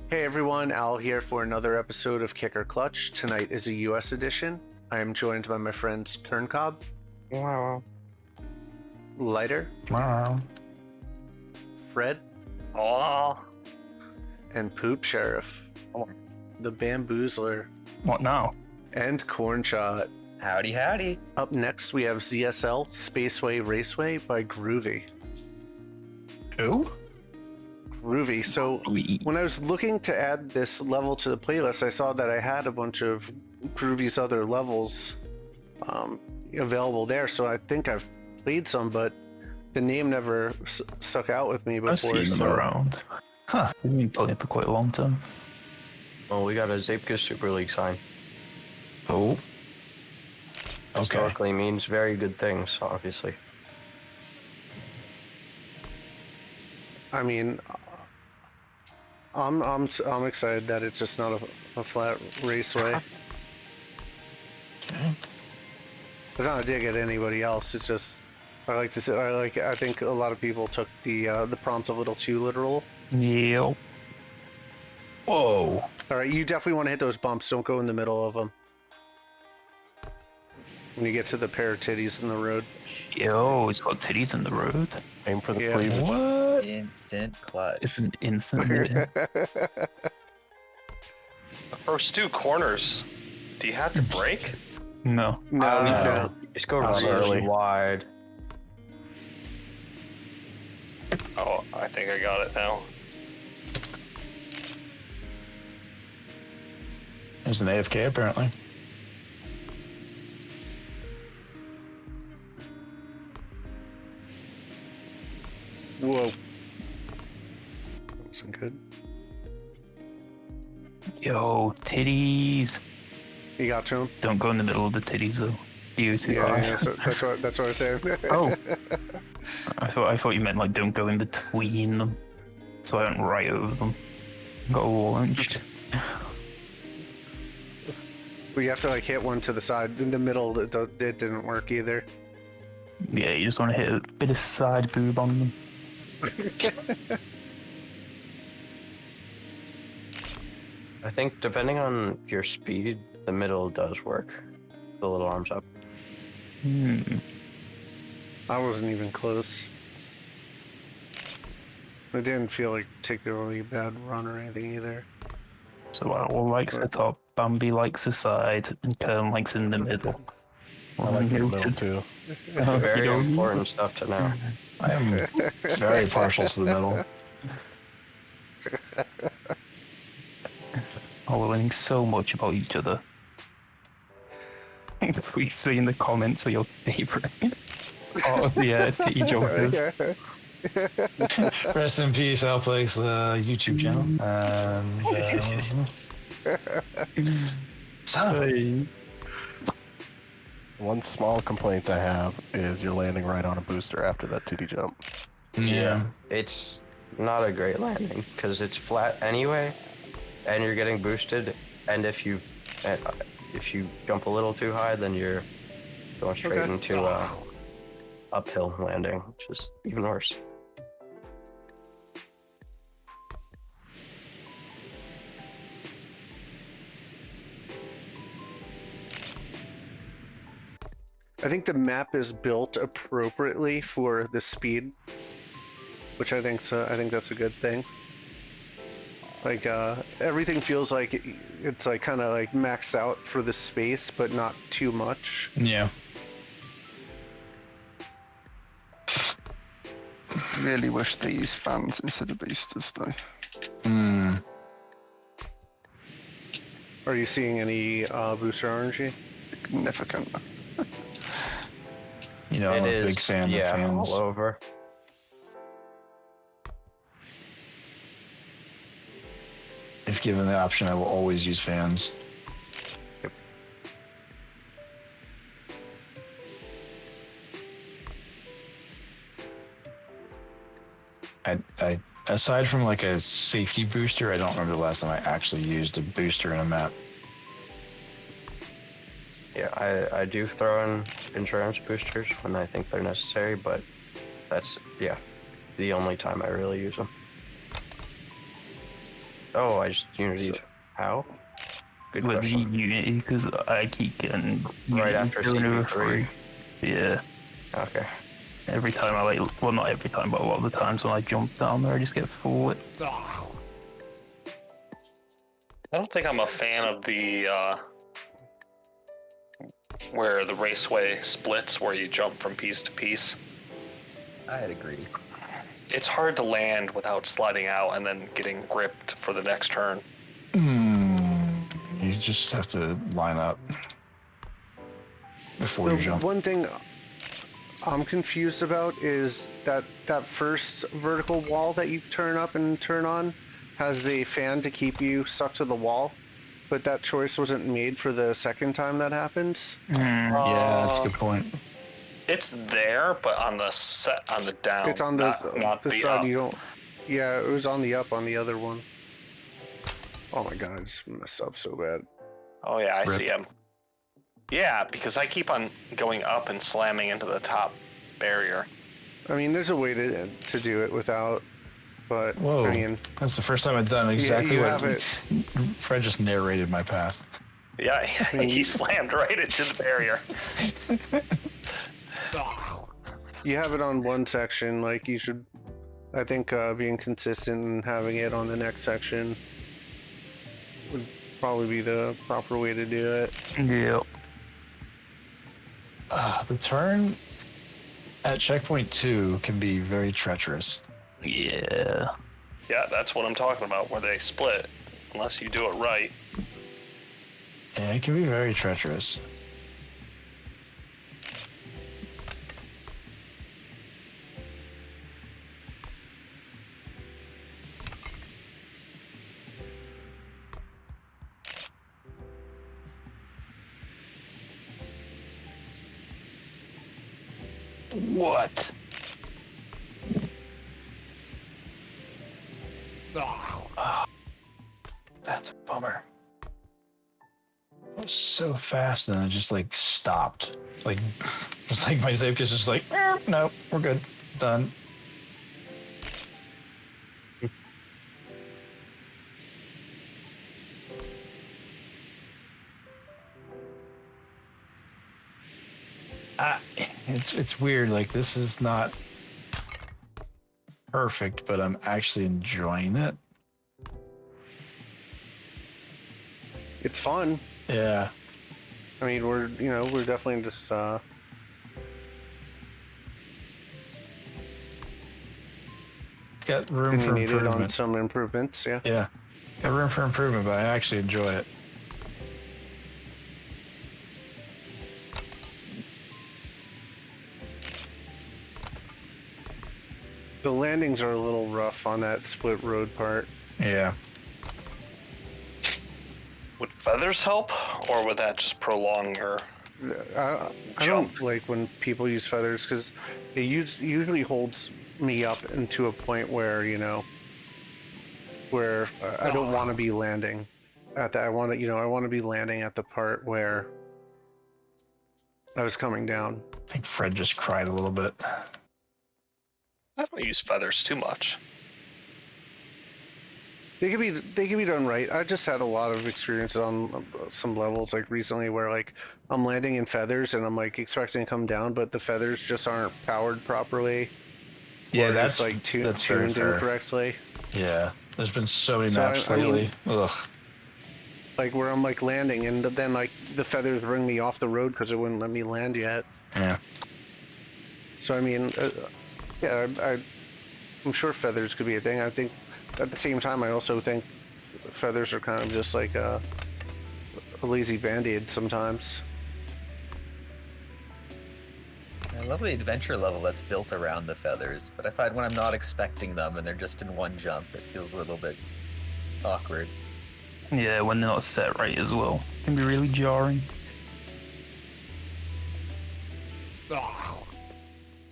Hey everyone, Al here for another episode of Kicker Clutch. Tonight is a US edition. I am joined by my friends Kernkob, Wow. Lighter, Wow. Fred, Oh. and Poop Sheriff, Oh. the Bamboozler, What now? and Cornshot. Howdy, howdy. Up next we have ZSL Spaceway Raceway by Groovy. Who? Groovy. So when I was looking to add this level to the playlist, I saw that I had a bunch of Groovy's other levels available there. So I think I've played some, but the name never stuck out with me before. I've seen them around. Huh, we've been playing for quite a long time. Well, we got a Zeepkist Super League sign. Oh. Okay. Historically means very good things, obviously. I mean, I'm excited that it's just not a flat raceway. Okay. It's not a dig at anybody else. It's just I think a lot of people took the prompt a little too literal. Yep. Whoa. All right, you definitely want to hit those bumps. Don't go in the middle of them. When you get to the pair of titties in the road. Yo, it's got titties in the road. Aim for the Yeah. cleavage. What? Instant clutch. It's an instant. Yeah. The first two corners, do you have to brake? No. No. Just go Not really early. wide. Oh, I think I got it now. There's an AFK apparently. Whoa. That wasn't good. Yo, titties. You got to him? Don't go in the middle of the titties though. You too. Yeah, that's what I was saying. Oh. I thought you meant like don't go in between them. So I went right over them. Got launched. Well, you have to like hit one to the side. In the middle, it didn't work either. Yeah, you just want to hit a bit of side boob on them. I think depending on your speed, the middle does work. The little arms up. I wasn't even close. It didn't feel like particularly bad run or anything either. So Owl likes the top, Bambi likes the side, and Kern likes in the middle. I like the middle too. Very important stuff to know. I am very partial to the middle. Oh, we're learning so much about each other. Please say in the comments are your favorite part of the city jokers. Rest in peace, OwlPlague, the YouTube channel. Son of a... One small complaint I have is you're landing right on a booster after that 2D jump. Yeah. It's not a great landing because it's flat anyway, and you're getting boosted. And if you jump a little too high, then you're going straight into uphill landing, which is even worse. I think the map is built appropriately for the speed, which I think that's a good thing. Like everything feels like it's like kind of like maxed out for the space, but not too much. Yeah. Really wish they used fans instead of boosters, though. Are you seeing any booster RNG? Significant. You know, I'm a big fan of fans. All over. If given the option, I will always use fans. Yep. I aside from like a safety booster, I don't remember the last time I actually used a booster in a map. Yeah, I do throw in insurance boosters when I think they're necessary, but that's, the only time I really use them. Oh, I just Unity. So- How? Good With question. Unity, because I keep getting Right Unity after doing it for CP3. free. Yeah. Okay. Every time I well, not every time, but a lot of the times when I jump down there, I just get flipped. I don't think I'm a fan of the where the raceway splits, where you jump from piece to piece. I'd agree. It's hard to land without sliding out and then getting gripped for the next turn. You just have to line up before you The jump. one thing I'm confused about is that first vertical wall that you turn up and turn on has a fan to keep you stuck to the wall, but that choice wasn't made for the second time that happens. Yeah, that's a good point. It's there, but on the down. It's on the not the the side up. you don't. Yeah, it was on the up on the other one. Oh my god, I just messed up so bad. Oh yeah, I Rip. see him. Yeah, because I keep on going up and slamming into the top barrier. I mean, there's a way to do it without, but Whoa, I mean, that's the first time I've done exactly you what have it. Fred just narrated my path. Yeah, mean, he slammed right into the barrier. You have it on one section, like you should. I think being consistent and having it on the next section would probably be the proper way to do it. Yep. The turn at checkpoint 2 can be very treacherous. Yeah. Yeah, that's what I'm talking about, where they split, unless you do it right. Yeah, it can be very treacherous. What? That's a bummer. It was so fast and then it just like stopped. Like, just like my Zeepkist is just like, no, we're good. Done. It's weird. Like, this is not perfect, but I'm actually enjoying it. It's fun. Yeah. I mean, we're definitely just Got room for opinionated on improvement. some improvements. Yeah. Yeah. Got room for improvement, but I actually enjoy it. The landings are a little rough on that split road part. Yeah. Would feathers help, or would that just prolong your... I don't like when people use feathers because it usually holds me up into a point where where I don't want to be landing at that. I want to be landing at the part where I was coming down. I think Fred just cried a little bit. I don't use feathers too much. They can be done right. I just had a lot of experiences on some levels like recently where like I'm landing in feathers and I'm like expecting to come down, but the feathers just aren't powered properly. Yeah, or that's just like that's very tuned fair. incorrectly. Yeah. There's been so many So, maps I mean- lately. Ugh. Like where I'm like landing and then like the feathers bring me off the road because it wouldn't let me land yet. Yeah. So I mean, yeah, I'm sure feathers could be a thing. I think at the same time I also think feathers are kind of just like a lazy band-aid sometimes. I love the adventure level that's built around the feathers, but I find when I'm not expecting them and they're just in one jump, it feels a little bit awkward. Yeah, when they're not set right as well. It can be really jarring.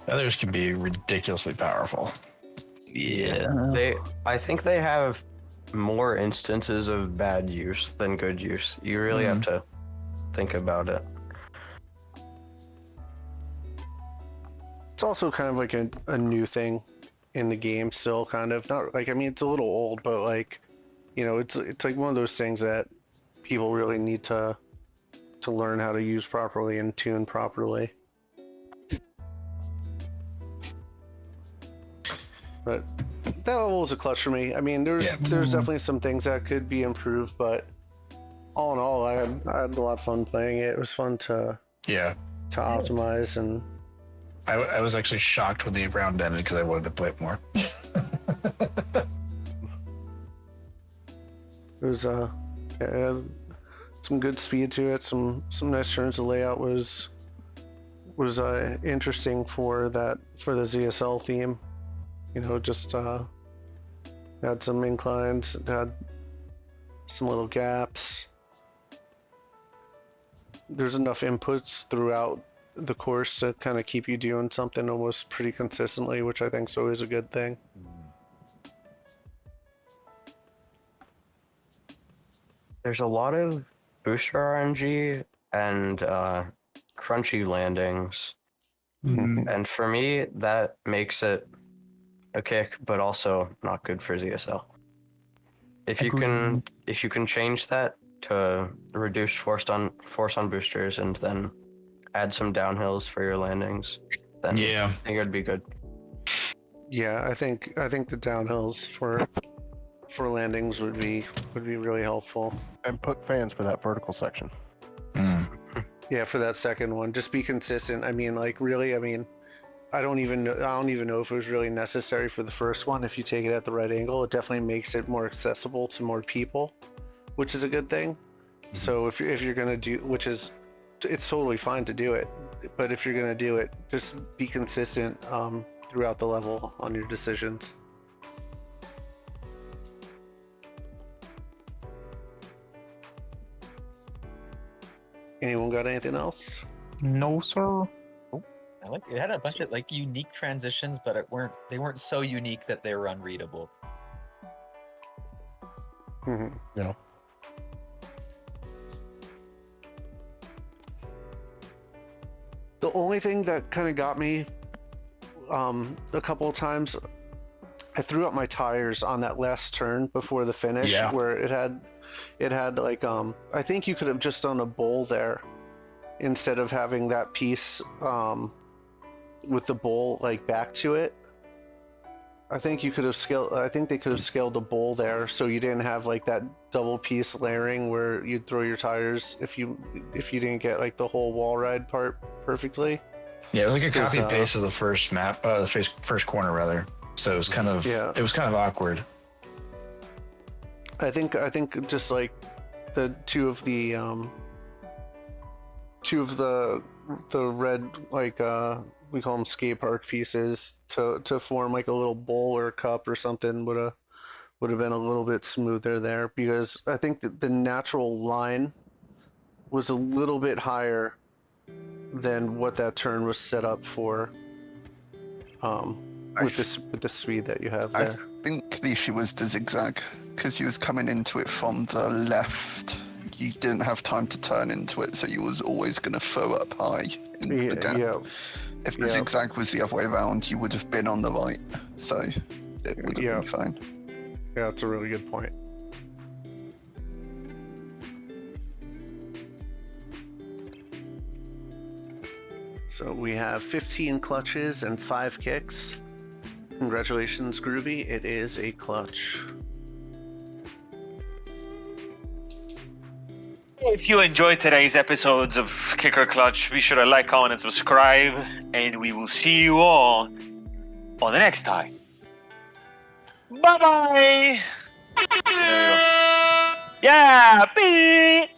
Feathers can be ridiculously powerful. Yeah. I think they have more instances of bad use than good use. You really have to think about it. It's also kind of like a new thing in the game still, kind of. Not like, I mean, it's a little old, but like you know, it's like one of those things that people really need to learn how to use properly and tune properly. But that level was a clutch for me. I mean, there's definitely some things that could be improved, but all in all, I had a lot of fun playing it. It was fun to optimize, and I was actually shocked when the round ended because I wanted to play it more. it was some good speed to it, some nice turns. The layout was interesting for the ZSL theme. You know, just had some inclines, had some little gaps. There's enough inputs throughout the course to kind of keep you doing something almost pretty consistently, which I think is always a good thing. There's a lot of booster RNG and crunchy landings. And for me, that makes it a kick, but also not good for ZSL. If you can change that to reduce force on boosters and then add some downhills for your landings, then I think it'd be good. Yeah, I think the downhills for landings would be really helpful. And put fans for that vertical section. Yeah, for that second one, just be consistent. I mean, like really, I mean, I don't even know if it was really necessary for the first one. If you take it at the right angle, it definitely makes it more accessible to more people, which is a good thing. So if you're gonna do, it's totally fine to do it, but if you're gonna do it, just be consistent throughout the level on your decisions. Anyone got anything else? No, sir. I like it had a bunch of like unique transitions, but they weren't so unique that they were unreadable. Yeah. The only thing that kind of got me a couple of times, I threw up my tires on that last turn before the finish, where it had like I think you could have just done a bowl there instead of having that piece with the bowl like back to it. I think you could have scaled. I think they could have scaled the bowl there, so you didn't have like that double piece layering where you'd throw your tires if you didn't get like the whole wall ride part perfectly. Yeah, it was like a copy paste of the first map, the first corner rather. So it was kind of it was kind of awkward. I think just like the two of the red, like we call them skate park pieces, to form like a little bowl or a cup or something would have been a little bit smoother there, because I think that the natural line was a little bit higher than what that turn was set up for with the speed that you have there. I think the issue was the zigzag, because you was coming into it from the left. You didn't have time to turn into it, so you was always going to throw up high in the gap. If the zigzag was the other way around, you would have been on the right, so it would have been fine. Yeah, that's a really good point. So we have 15 clutches and 5 kicks. Congratulations, Groovy. It is a clutch. If you enjoyed today's episodes of Kicker Clutch, be sure to like, comment, and subscribe. And we will see you all on the next time. Bye-bye! There you go. Yeah! Beep!